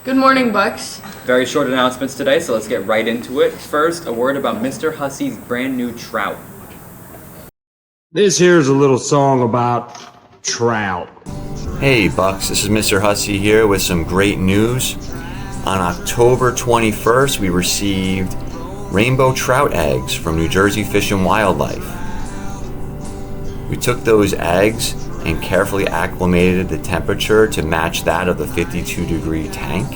Good morning, Bucks. Very short announcements today, so let's get right into it. First, a word about Mr. Hussey's brand new trout. This here's a little song about trout. Hey Bucks, this is Mr. Hussey here with some great news. On October 21st, we received rainbow trout eggs from New Jersey Fish and Wildlife. We took those eggs and carefully acclimated the temperature to match that of the 52-degree tank.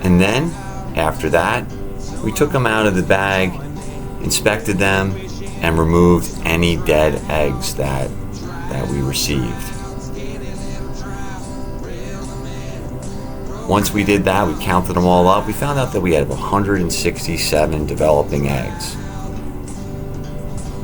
And then, after that, we took them out of the bag, inspected them, and removed any dead eggs that we received. Once we did that, we counted them all up. We found out that we had 167 developing eggs.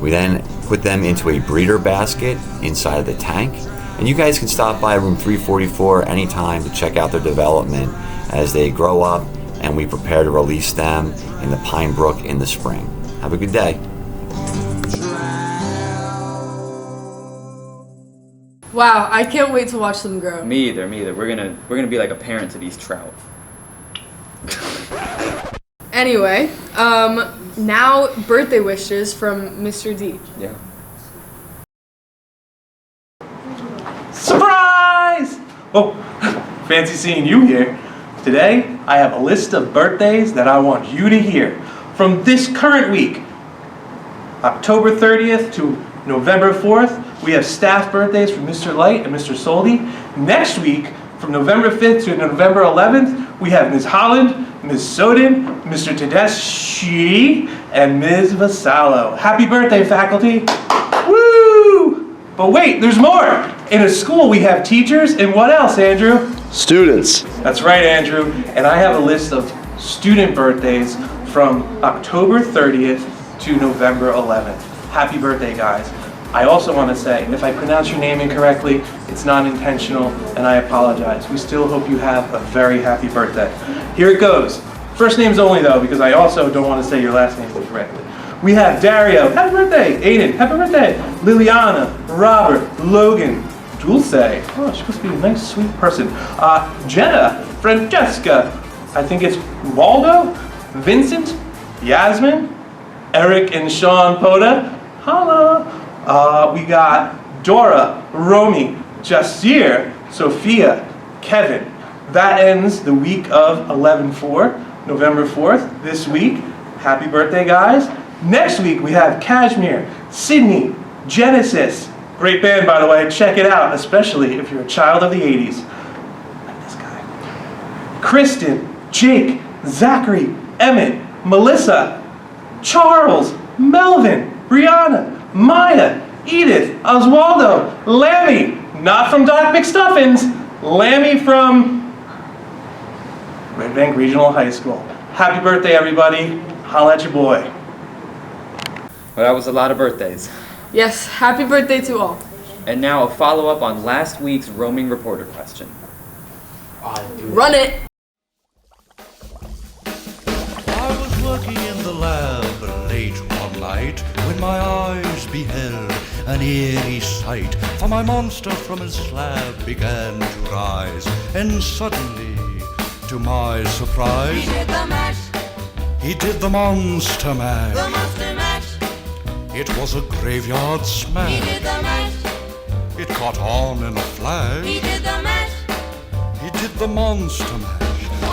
We then put them into a breeder basket inside of the tank. And you guys can stop by room 344 anytime to check out their development as they grow up and we prepare to release them in the Pine Brook in the spring. Have a good day. Wow, I can't wait to watch them grow. Me either. We're gonna be like a parent to these trout. Anyway, now birthday wishes from Mr. D. Yeah. Surprise! Oh, fancy seeing you here. Today, I have a list of birthdays that I want you to hear from this current week. October 30th to November 4th, we have staff birthdays from Mr. Light and Mr. Soldi. Next week, from November 5th to November 11th, we have Ms. Holland, Ms. Soden, Mr. Tedeschi, and Ms. Vasallo. Happy birthday, faculty! Woo! But wait, there's more! In a school, we have teachers, and what else, Andrew? Students. That's right, Andrew. And I have a list of student birthdays from October 30th to November 11th. Happy birthday, guys. I also want to say, if I pronounce your name incorrectly, it's not intentional, and I apologize. We still hope you have a very happy birthday. Here it goes. First names only, though, because I also don't want to say your last name incorrectly. We have Dario, happy birthday. Aiden, happy birthday. Liliana, Robert, Logan, Dulce, oh, she must be a nice, sweet person. Jenna, Francesca, I think it's Waldo, Vincent, Yasmin, Eric and Sean Poda, holla. We got Dora, Romy, Jasir, Sophia, Kevin. That ends the week of 11/4, November 4th, this week. Happy birthday, guys. Next week, we have Kashmir, Sydney, Genesis. Great band, by the way. Check it out, especially if you're a child of the 80s. Like this guy. Kristen, Jake, Zachary, Emmett, Melissa, Charles, Melvin, Brianna, Maya, Edith, Oswaldo, Lammy, not from Doc McStuffins, Lammy from Red Bank Regional High School. Happy birthday, everybody. Holla at your boy. Well, that was a lot of birthdays. Yes, happy birthday to all. And now a follow-up on last week's roaming reporter question. Run it! I was working in the lab late one night when my eyes beheld an eerie sight. For my monster from his slab began to rise, and suddenly, to my surprise, He did the mash, he did the monster mash. the monster mash. It was a graveyard He smash. did the mash, It caught on in a flash. he did the mash. He did the monster mash.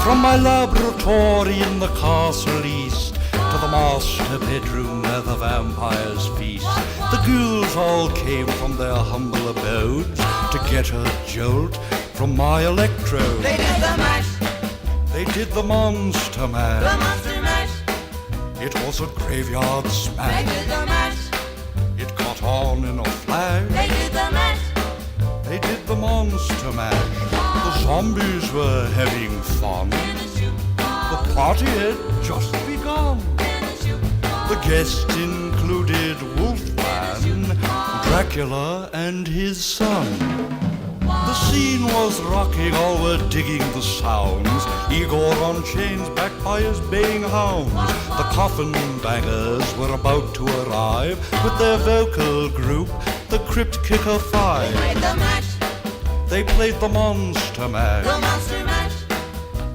From my laboratory in the castle east to the master bedroom where the vampires feast. The ghouls all came from their humble abodes to get a jolt from my electrode. They did the mash, They did the monster the mash. monster mash. It was a graveyard They smash. did the mash, It caught on in a flash. they did the mash. They did the monster mash. The zombies were having fun. The party had just begun. The guests included Wolfman, Dracula, and his son. The scene was rocking, all were digging the sounds. Igor on chains, backed by his baying hounds. The coffin bangers were about to arrive with their vocal group, the Crypt Kicker Five. They played the mash, they played the Monster Mash. The Monster Mash.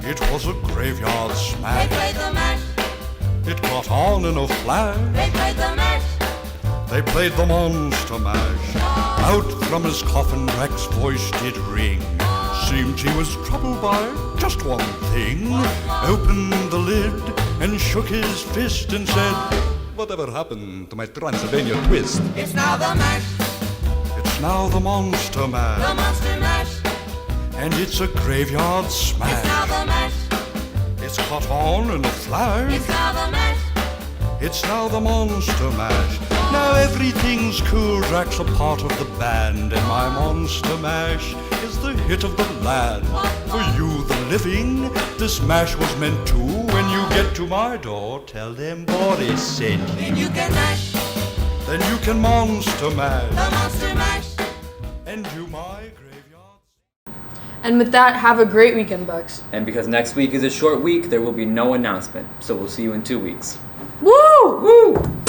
It was a graveyard They smash. played the mash. It got on in a flash. They played the mash. They played the Monster Mash. Out from his coffin, Drex's voice did ring. Seemed he was troubled by just one thing. Opened the lid and shook his fist and said, "Whatever happened to my Transylvania twist?" It's now the mash. It's now the Monster The Mash. Monster Mash. And it's a graveyard It's now smash. the mash. It's caught on in a flash. It's now the mash. It's now the Monster Mash. Now everything's cool, Drax a part of the band, and my Monster Mash is the hit of the land. For you, the living, this mash was meant to. When you get to my door, tell them Boris sent you. Then you can mash. Then you can Monster Mash The Monster Mash. and do my graveyard. And with that, have a great weekend, Bucks. And because next week is a short week, there will be no announcement. So we'll see you in 2 weeks. Woo! Woo!